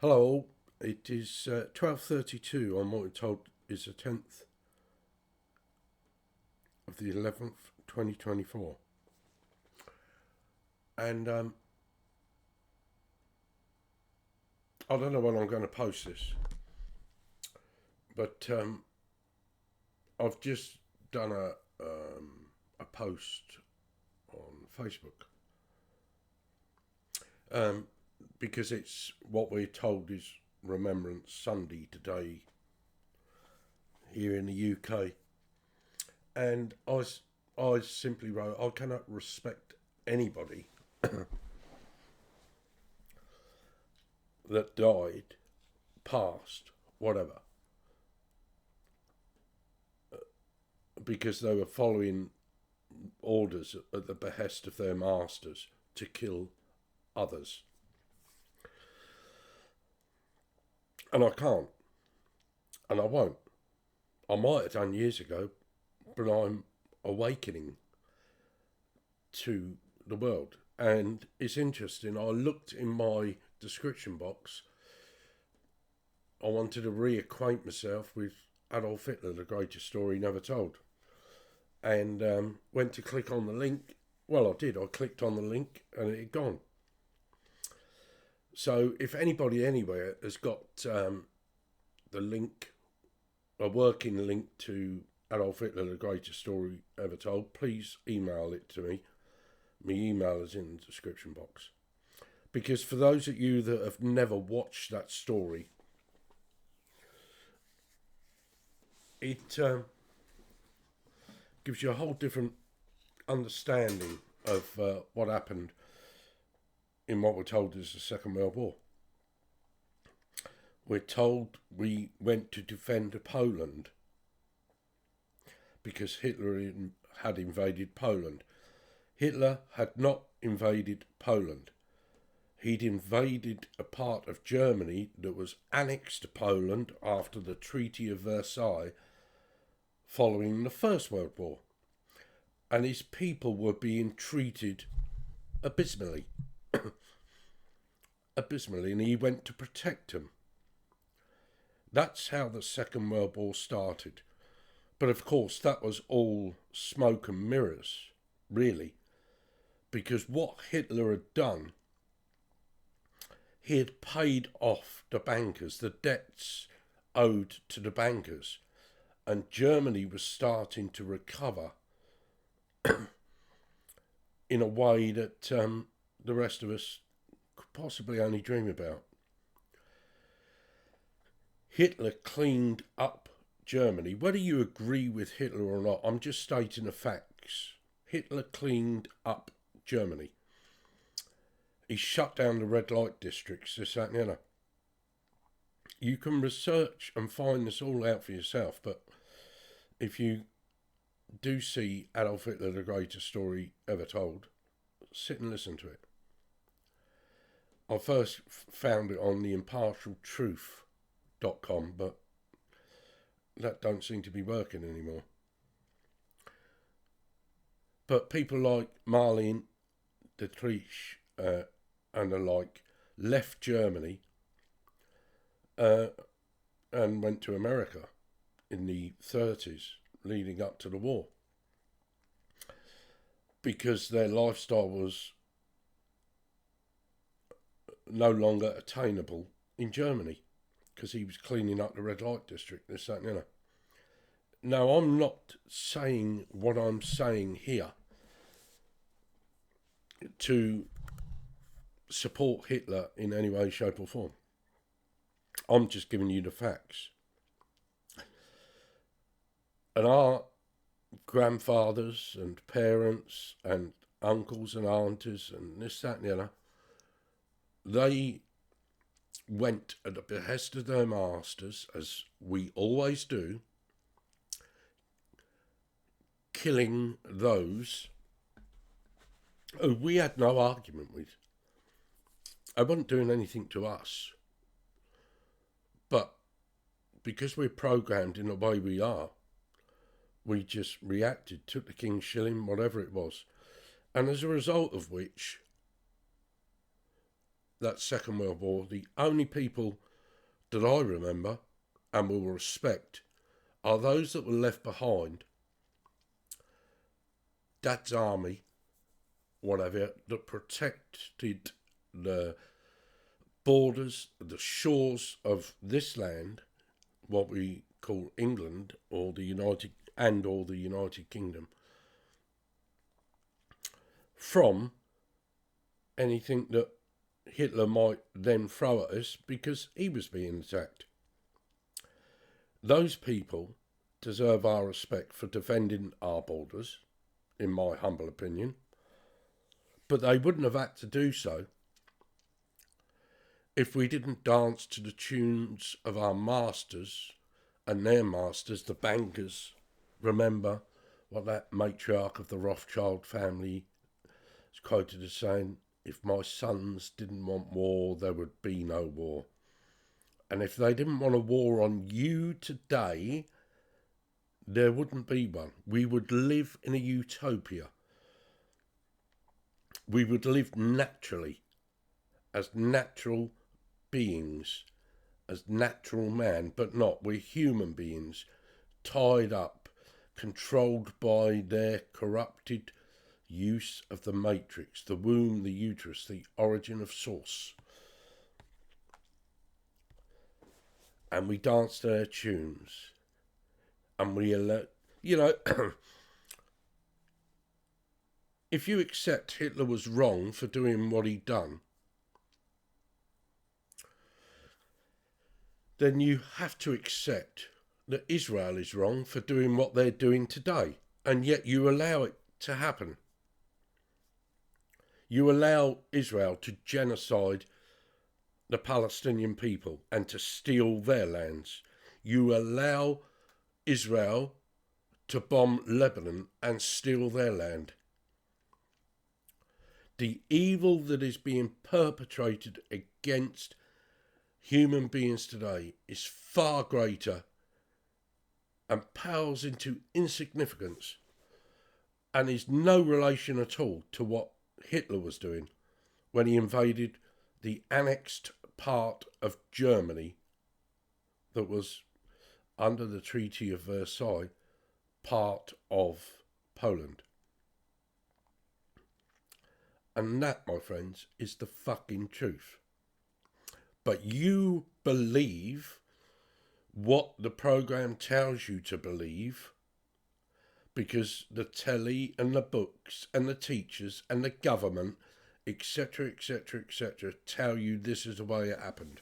Hello all, it is 12:32 on what we're told is the 10th of the 11th, 2024. And I don't know when I'm going to post this, but I've just done a post on Facebook because it's what we're told is Remembrance Sunday today here in the UK. And I simply wrote, I cannot respect anybody that died, passed, whatever, because they were following orders at the behest of their masters to kill others. And I can't, and I won't. I might have done years ago, but I'm awakening to the world. And it's interesting, I looked in my description box. I wanted to reacquaint myself with Adolf Hitler, the greatest story never told. And went to click on the link. Well, I did. I clicked on the link and it had gone. So if anybody anywhere has got the link, a working link to Adolf Hitler, the greatest story ever told, please email it to me. My email is in the description box. Because for those of you that have never watched that story, it gives you a whole different understanding of what happened in what we're told is the Second World War. We're told we went to defend Poland because Hitler had invaded Poland. Hitler had not invaded Poland. He'd invaded a part of Germany that was annexed to Poland after the Treaty of Versailles following the First World War. And his people were being treated abysmally. And he went to protect them. That's how the Second World War started. But of course, that was all smoke and mirrors, really. Because what Hitler had done, he had paid off the bankers, the debts owed to the bankers. And Germany was starting to recover in a way that the rest of us could possibly only dream about. Hitler cleaned up Germany. Whether you agree with Hitler or not, I'm just stating the facts. Hitler cleaned up Germany. He shut down the red light districts, this, that and the other. You can research and find this all out for yourself, but if you do see Adolf Hitler, the greatest story ever told, sit and listen to it. I first found it on the impartialtruth.com, but that don't seem to be working anymore. But people like Marlene Dietrich and the like left Germany and went to America in the 30s leading up to the war because their lifestyle was no longer attainable in Germany because he was cleaning up the red light district, this, that and the other. Now, I'm not saying what I'm saying here to support Hitler in any way, shape or form. I'm just giving you the facts. And our grandfathers and parents and uncles and aunties and this, that and the other, they went at the behest of their masters, as we always do, killing those who we had no argument with. They weren't doing anything to us. But because we're programmed in the way we are, we just reacted, took the king's shilling, whatever it was. And as a result of which, that Second World War, the only people that I remember and will respect are those that were left behind, Dad's army, whatever, that protected the borders, the shores of this land, what we call England, or the United Kingdom, from anything that Hitler might then throw at us, because he was being attacked. Those people deserve our respect for defending our borders, in my humble opinion, but they wouldn't have had to do so if we didn't dance to the tunes of our masters and their masters, the bankers. Remember what that matriarch of the Rothschild family is quoted as saying, if my sons didn't want war, there would be no war. And if they didn't want a war on you today, there wouldn't be one. We would live in a utopia. We would live naturally, as natural beings, as natural man, but not. We're human beings, tied up, controlled by their corrupted use of the matrix, the womb, the uterus, the origin of source. And we dance to their tunes. And we alert, if you accept Hitler was wrong for doing what he'd done, then you have to accept that Israel is wrong for doing what they're doing today. And yet you allow it to happen. You allow Israel to genocide the Palestinian people and to steal their lands. You allow Israel to bomb Lebanon and steal their land. The evil that is being perpetrated against human beings today is far greater and pales into insignificance and is no relation at all to what Hitler was doing when he invaded the annexed part of Germany that was, under the Treaty of Versailles, part of Poland. And that, my friends, is the fucking truth. But you believe what the program tells you to believe, because the telly and the books and the teachers and the government, etc., etc., etc., tell you this is the way it happened.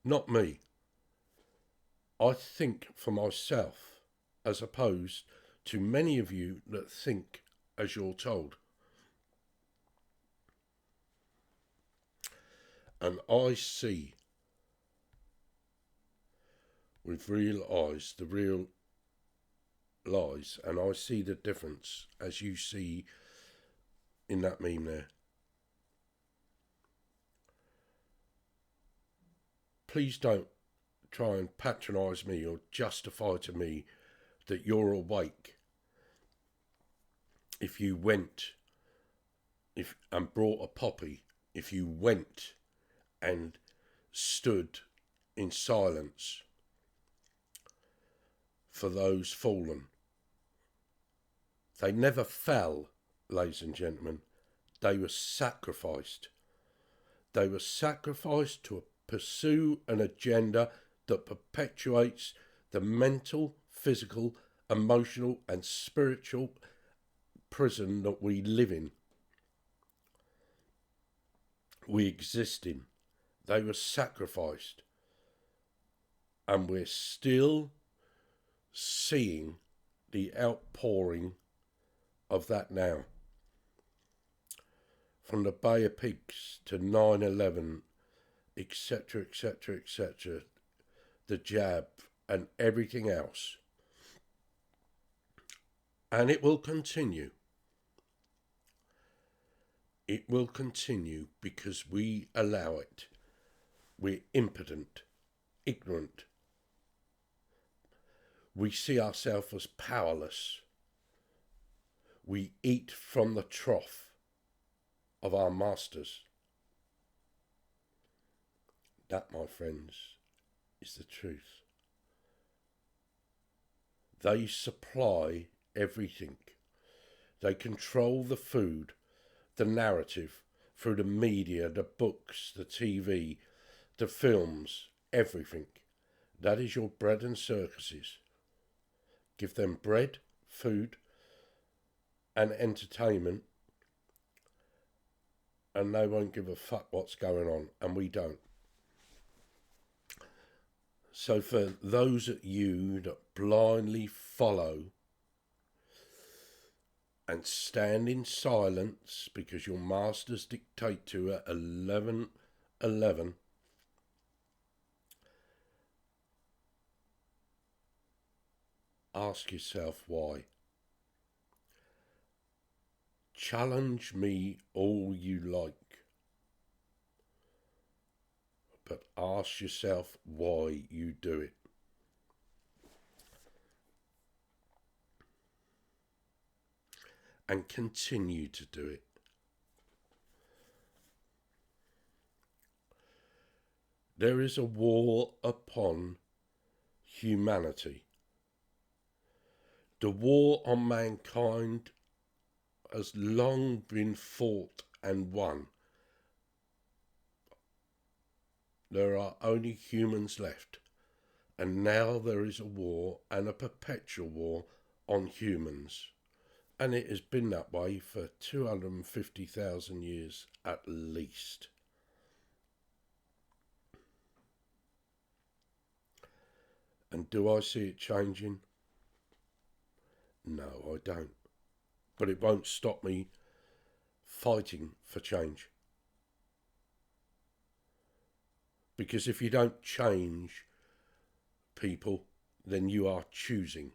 Not me. I think for myself, as opposed to many of you that think as you're told. And I see with real eyes the real lies, and I see the difference as you see in that meme there. Please don't try and patronise me or justify to me that you're awake if you went and brought a poppy, if you went and stood in silence for those fallen. They never fell, ladies and gentlemen. They were sacrificed. They were sacrificed to pursue an agenda that perpetuates the mental, physical, emotional and spiritual prison that we live in. We exist in. They were sacrificed. And we're still seeing the outpouring of that now. From the Bay of Pigs to 9/11, etc., etc., etc., the jab and everything else. And it will continue. It will continue because we allow it. We're impotent, ignorant. We see ourselves as powerless. We eat from the trough of our masters. That, my friends, is the truth. They supply everything. They control the food, the narrative, through the media, the books, the TV, the films, everything. That is your bread and circuses. Give them bread, food, and entertainment, and they won't give a fuck what's going on, and we don't. So for those of you that blindly follow and stand in silence because your masters dictate to at 11:11, ask yourself why. Challenge me all you like, but ask yourself why you do it. And continue to do it. There is a war upon humanity. The war on mankind has long been fought and won. There are only humans left, and now there is a war, and a perpetual war, on humans. And it has been that way for 250,000 years at least. And do I see it changing? No, I don't. But it won't stop me fighting for change. Because if you don't change people, then you are choosing.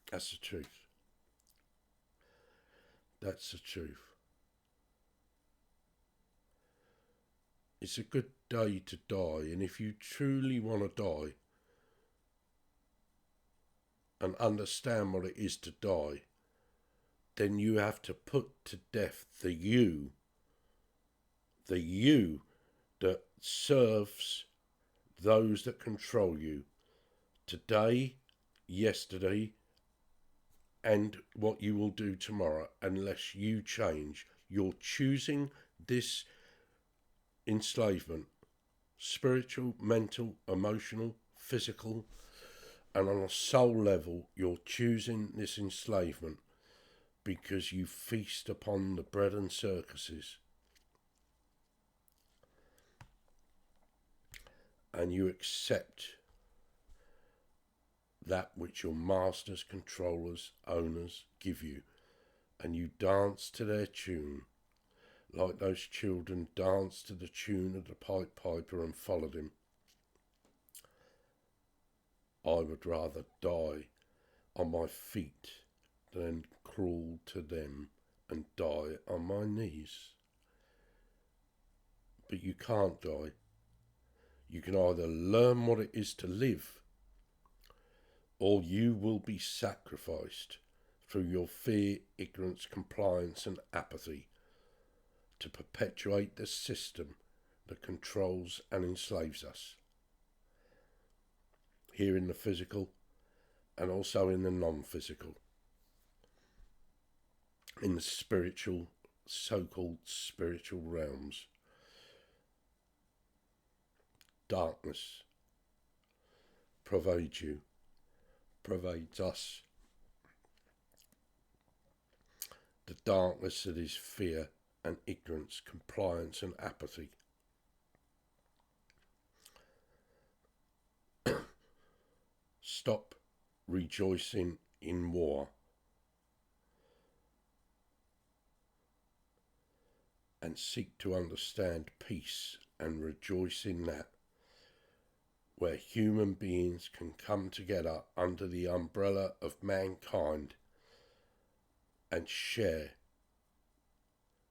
That's the truth. That's the truth. It's a good day to die, and if you truly want to die and understand what it is to die, then you have to put to death the you that serves those that control you today, yesterday, and what you will do tomorrow, unless you change. You're choosing this enslavement, spiritual, mental, emotional, physical, and on a soul level, you're choosing this enslavement because you feast upon the bread and circuses, and you accept that which your masters, controllers, owners give you, and you dance to their tune, like those children danced to the tune of the Pied Piper and followed him. I would rather die on my feet than crawl to them and die on my knees. But you can't die. You can either learn what it is to live, or you will be sacrificed through your fear, ignorance, compliance and apathy to perpetuate the system that controls and enslaves us, here in the physical and also in the non-physical, in the spiritual, so-called spiritual realms. Darkness pervades you, pervades us. The darkness that is fear and ignorance, compliance and apathy. Stop rejoicing in war and seek to understand peace and rejoice in that, where human beings can come together under the umbrella of mankind and share,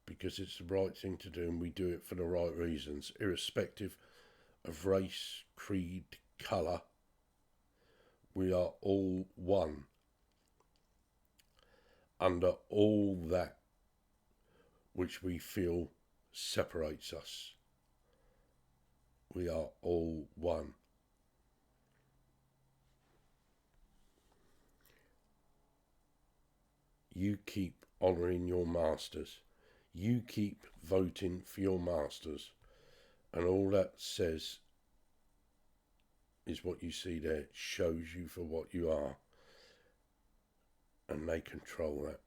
because it's the right thing to do and we do it for the right reasons, irrespective of race, creed, colour. We are all one under all that which we feel separates us. We are all one. You keep honouring your masters. You keep voting for your masters. And all that says is what you see there. It shows you for what you are. And they control that.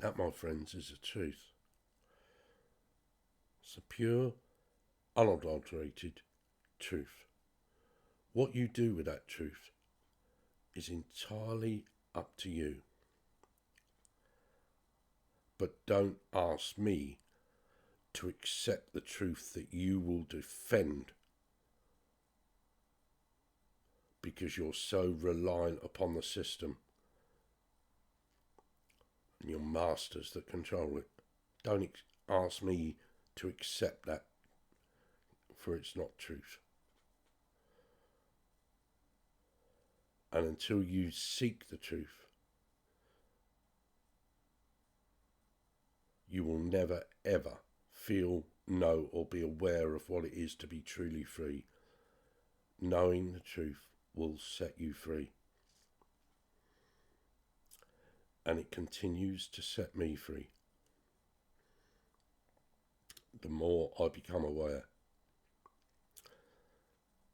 That, my friends, is the truth. It's the pure, unadulterated truth. What you do with that truth is entirely up to you. But don't ask me to accept the truth that you will defend because you're so reliant upon the system and your masters that control it. Don't ask me to accept that, for it's not truth. And until you seek the truth, you will never ever feel, know, or be aware of what it is to be truly free. Knowing the truth will set you free. And it continues to set me free. The more I become aware,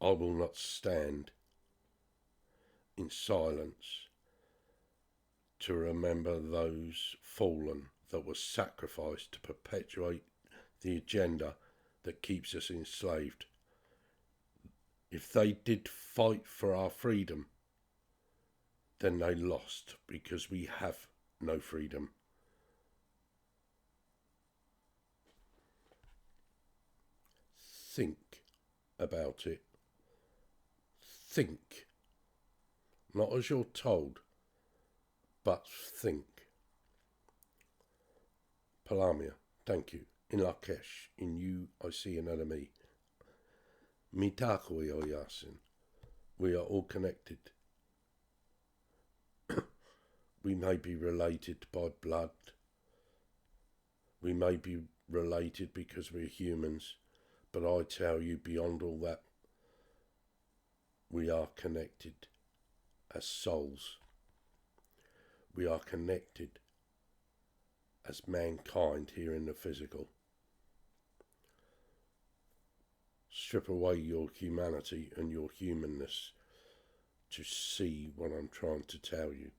I will not stand in silence to remember those fallen that were sacrificed to perpetuate the agenda that keeps us enslaved. If they did fight for our freedom, then they lost, because we have no freedom. Think about it. Think. Not as you're told, but think. Palamia, thank you. In Lakesh, in you I see an enemy. Mitakui o Yasin. We are all connected. We may be related by blood. We may be related because we're humans. But I tell you, beyond all that, we are connected as souls. We are connected as mankind here in the physical. Strip away your humanity and your humanness to see what I'm trying to tell you.